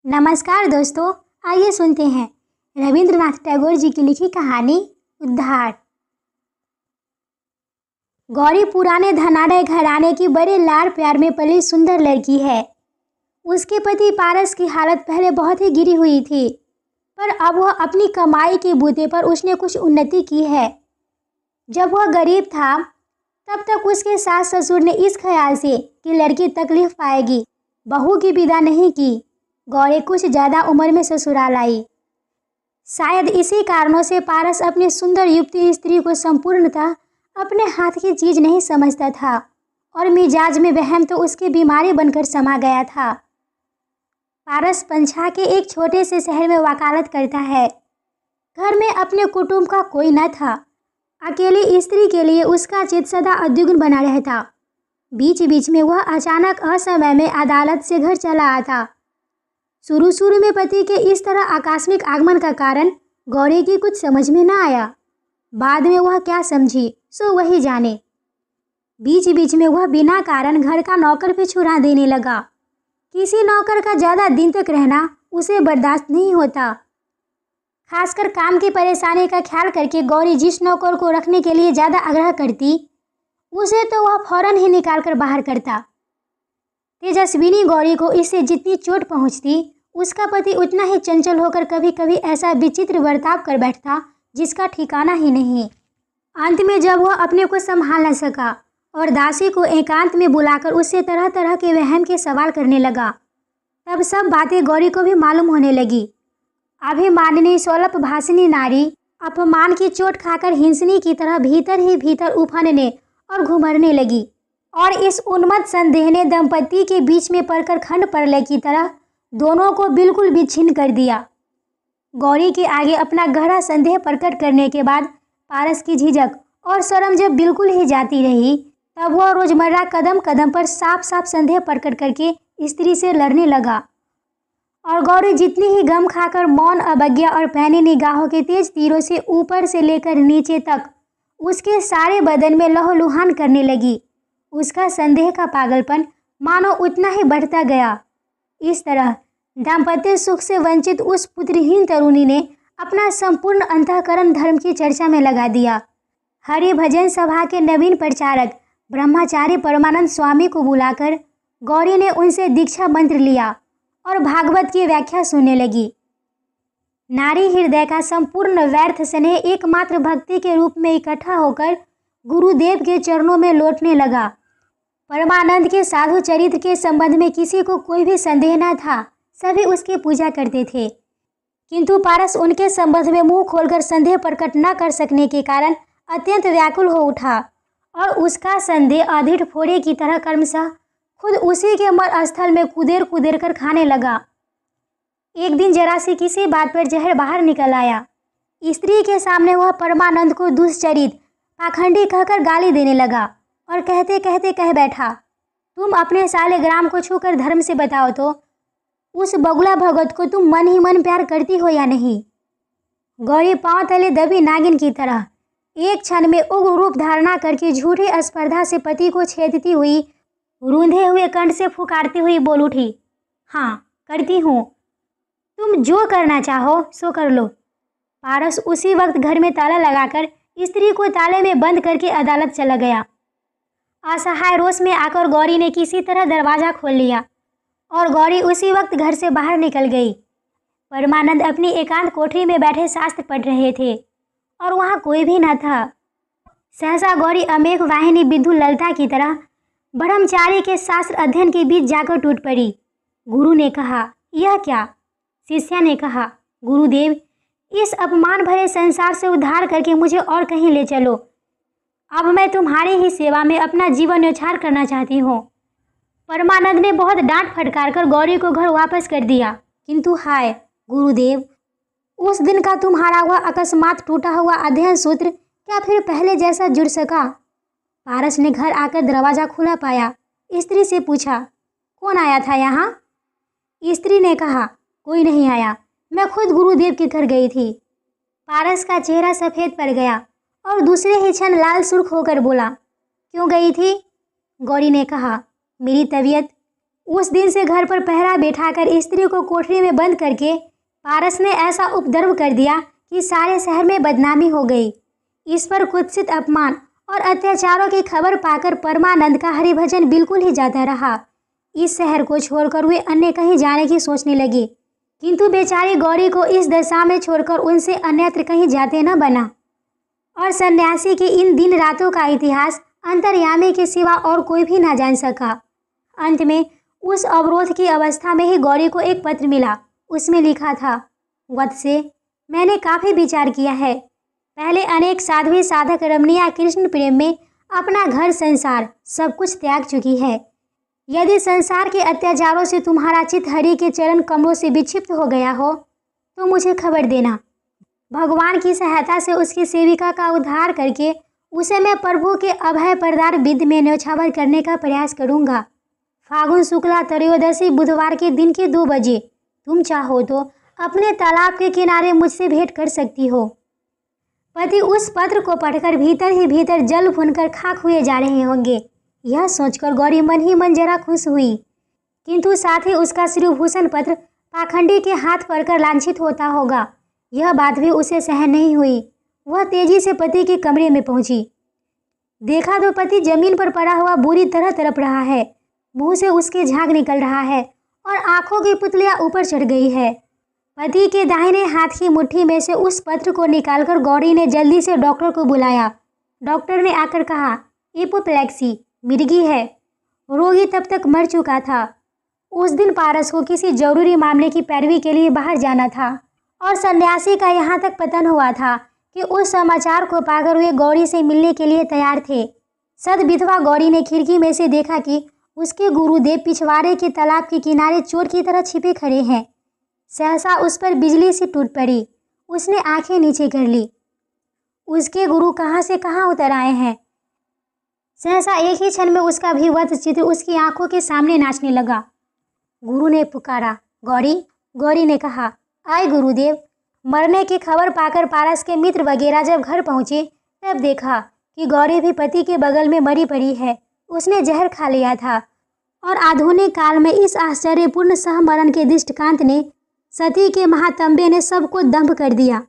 नमस्कार दोस्तों, आइए सुनते हैं रविंद्रनाथ टैगोर जी की लिखी कहानी उद्धार। गौरी पुराने धनाढ़ घराने की बड़े लाड़ प्यार में पली सुंदर लड़की है। उसके पति पारस की हालत पहले बहुत ही गिरी हुई थी, पर अब वह अपनी कमाई के बूते पर उसने कुछ उन्नति की है। जब वह गरीब था तब तक उसके सास ससुर ने इस ख्याल से कि लड़की तकलीफ पाएगी, बहू की विदा नहीं की। गौरी कुछ ज़्यादा उम्र में ससुराल आई। शायद इसी कारणों से पारस अपनी सुंदर युवती स्त्री को संपूर्णतः अपने हाथ की चीज़ नहीं समझता था और मिजाज में वहम तो उसकी बीमारी बनकर समा गया था। पारस पंछा के एक छोटे से शहर में वकालत करता है। घर में अपने कुटुंब का कोई न था। अकेली स्त्री के लिए उसका चित्त सदा उद्विग्न बना रहता। बीच बीच में वह अचानक असमय में अदालत से घर चला आता। शुरू में पति के इस तरह आकस्मिक आगमन का कारण गौरी की कुछ समझ में न आया। बाद में वह क्या समझी सो वही जाने। बीच बीच में वह बिना कारण घर का नौकर पे छुरा देने लगा। किसी नौकर का ज़्यादा दिन तक रहना उसे बर्दाश्त नहीं होता। खासकर काम की परेशानी का ख्याल करके गौरी जिस नौकर को रखने के लिए ज़्यादा आग्रह करती, उसे तो वह फौरन ही निकाल कर बाहर करता। तेजस्विनी गौरी को इससे जितनी चोट पहुंचती, उसका पति उतना ही चंचल होकर कभी कभी ऐसा विचित्र बर्ताव कर बैठता जिसका ठिकाना ही नहीं। अंत में जब वह अपने को संभाल न सका और दासी को एकांत में बुलाकर उससे तरह तरह के वहम के सवाल करने लगा, तब सब बातें गौरी को भी मालूम होने लगी। अभिमानिनी स्वल्प भाषिनी नारी अपमान की चोट खाकर हिंसनी की तरह भीतर ही भीतर उफनने और घुमरने लगी और इस उन्मत्त संदेह दंपति के बीच में पड़कर खंड प्रलय की तरह दोनों को बिल्कुल विच्छिन्न कर दिया। गौरी के आगे अपना गहरा संदेह प्रकट करने के बाद पारस की झिझक और शर्म जब बिल्कुल ही जाती रही, तब वह रोजमर्रा कदम कदम पर साफ साफ संदेह प्रकट करके स्त्री से लड़ने लगा। और गौरी जितनी ही गम खाकर मौन अवज्ञा और पैनी निगाहों के तेज तीरों से ऊपर से लेकर नीचे तक उसके सारे बदन में लहूलुहान करने लगी, उसका संदेह का पागलपन मानो उतना ही बढ़ता गया। इस तरह दाम्पत्य सुख से वंचित उस पुत्रहीन तरुणी ने अपना संपूर्ण अंतःकरण धर्म की चर्चा में लगा दिया। हरि भजन सभा के नवीन प्रचारक ब्रह्मचारी परमानंद स्वामी को बुलाकर गौरी ने उनसे दीक्षा मंत्र लिया और भागवत की व्याख्या सुनने लगी। नारी हृदय का संपूर्ण व्यर्थ स्नेह एकमात्र भक्ति के रूप में इकट्ठा होकर गुरुदेव के चरणों में लौटने लगा। परमानंद के साधु चरित्र के संबंध में किसी को कोई भी संदेह न था, सभी उसकी पूजा करते थे। किंतु पारस उनके संबंध में मुंह खोलकर संदेह प्रकट न कर सकने के कारण अत्यंत व्याकुल हो उठा और उसका संदेह अधीर फोड़े की तरह क्रमशः खुद उसी के मर स्थल में कुदेर कुदेर कर खाने लगा। एक दिन जरा सी किसी बात पर जहर बाहर निकल आया। स्त्री के सामने वह परमानंद को दुष्चरित पाखंडी कहकर गाली देने लगा और कहते कहते कह बैठा, तुम अपने सालेग्राम को छूकर धर्म से बताओ तो उस बगुला भगत को तुम मन ही मन प्यार करती हो या नहीं। गौरी पांव तले दबी नागिन की तरह एक क्षण में उग्र रूप धारणा करके झूठी स्पर्धा से पति को छेदती हुई रूंधे हुए कंठ से फुकारती हुई बोल उठी, हाँ करती हूँ, तुम जो करना चाहो सो कर लो। पारस उसी वक्त घर में ताला लगाकर स्त्री को ताले में बंद करके अदालत चला गया। असहाय रोष में आकर गौरी ने किसी तरह दरवाज़ा खोल लिया और गौरी उसी वक्त घर से बाहर निकल गई। परमानंद अपनी एकांत कोठरी में बैठे शास्त्र पढ़ रहे थे और वहाँ कोई भी न था। सहसा गौरी अमेघ वाहिनी बिंदु ललिता की तरह ब्रह्मचारी के शास्त्र अध्ययन के बीच जाकर टूट पड़ी। गुरु ने कहा, यह क्या? शिष्या ने कहा, गुरुदेव, इस अपमान भरे संसार से उद्धार करके मुझे और कहीं ले चलो। अब मैं तुम्हारी ही सेवा में अपना जीवन न्यौछावर करना चाहती हूँ। परमानंद ने बहुत डांट फटकार कर गौरी को घर वापस कर दिया। किंतु हाय गुरुदेव, उस दिन का तुम्हारा वह अकस्मात टूटा हुआ अध्ययन सूत्र क्या फिर पहले जैसा जुड़ सका? पारस ने घर आकर दरवाज़ा खुला पाया। स्त्री से पूछा, कौन आया था यहाँ? स्त्री ने कहा, कोई नहीं आया, मैं खुद गुरुदेव के घर गई थी। पारस का चेहरा सफ़ेद पड़ गया और दूसरे ही क्षण लाल सुर्ख होकर बोला, क्यों गई थी? गौरी ने कहा, मेरी तबीयत उस दिन से घर पर पहरा बैठाकर स्त्री को कोठरी में बंद करके पारस ने ऐसा उपद्रव कर दिया कि सारे शहर में बदनामी हो गई। इस पर कुत्सित अपमान और अत्याचारों की खबर पाकर परमानंद का हरिभजन बिल्कुल ही जाता रहा। इस शहर को छोड़कर वे अन्य कहीं जाने की सोचने लगे, किंतु बेचारी गौरी को इस दशा में छोड़कर उनसे अन्यत्र कहीं जाते न बना। और सन्यासी की इन दिन रातों का इतिहास अंतर्यामी के सिवा और कोई भी ना जान सका। अंत में उस अवरोध की अवस्था में ही गौरी को एक पत्र मिला। उसमें लिखा था, वत्से, मैंने काफ़ी विचार किया है। पहले अनेक साध्वी साधक रमणीया कृष्ण प्रेम में अपना घर संसार सब कुछ त्याग चुकी है। यदि संसार के अत्याचारों से तुम्हारा चित्त हरि के चरण कमलों से विक्षिप्त हो गया हो तो मुझे खबर देना। भगवान की सहायता से उसकी सेविका का उद्धार करके उसे मैं प्रभु के अभय प्रदार विद्य में न्यौछावर करने का प्रयास करूंगा। फागुन शुक्ला त्रयोदशी बुधवार के दिन के 2 बजे तुम चाहो तो अपने तालाब के किनारे मुझसे भेंट कर सकती हो। पति उस पत्र को पढ़कर भीतर ही भीतर जल भुनकर खाक हुए जा रहे होंगे। यह सोचकर गौरी मन ही मन जरा खुश हुई, किंतु साथ ही उसका श्रीभूषण पत्र पाखंडी के हाथ पड़कर लांछित होता होगा, यह बात भी उसे सहन नहीं हुई। वह तेजी से पति के कमरे में पहुंची। देखा तो पति जमीन पर पड़ा हुआ बुरी तरह तड़प रहा है। मुंह से उसके झाग निकल रहा है और आंखों की पुतलियां ऊपर चढ़ गई है। पति के दाहिने हाथ की मुट्ठी में से उस पत्र को निकालकर गौरी ने जल्दी से डॉक्टर को बुलाया। डॉक्टर ने आकर कहा, एपोप्लेक्सी, मिर्गी है। रोगी तब तक मर चुका था। उस दिन पारस को किसी जरूरी मामले की पैरवी के लिए बाहर जाना था और सन्यासी का यहाँ तक पतन हुआ था कि उस समाचार को पाकर वे गौरी से मिलने के लिए तैयार थे। सद विधवा गौरी ने खिड़की में से देखा कि उसके गुरुदेव पिछवाड़े के तालाब के किनारे चोर की तरह छिपे खड़े हैं। सहसा उस पर बिजली सी टूट पड़ी। उसने आंखें नीचे कर ली। उसके गुरु कहाँ से कहाँ उतर आए हैं। सहसा एक ही क्षण में उसका भीवत चित्र उसकी आंखों के सामने नाचने लगा। गुरु ने पुकारा, गौरी। गौरी ने कहा, आए गुरुदेव। मरने की खबर पाकर पारस के मित्र वगैरह जब घर पहुंचे तब देखा कि गौरी भी पति के बगल में मरी पड़ी है। उसने जहर खा लिया था और आधुनिक काल में इस आश्चर्यपूर्ण सहमरण के दृष्टांत ने सती के महातंबे ने सबको दंभ कर दिया।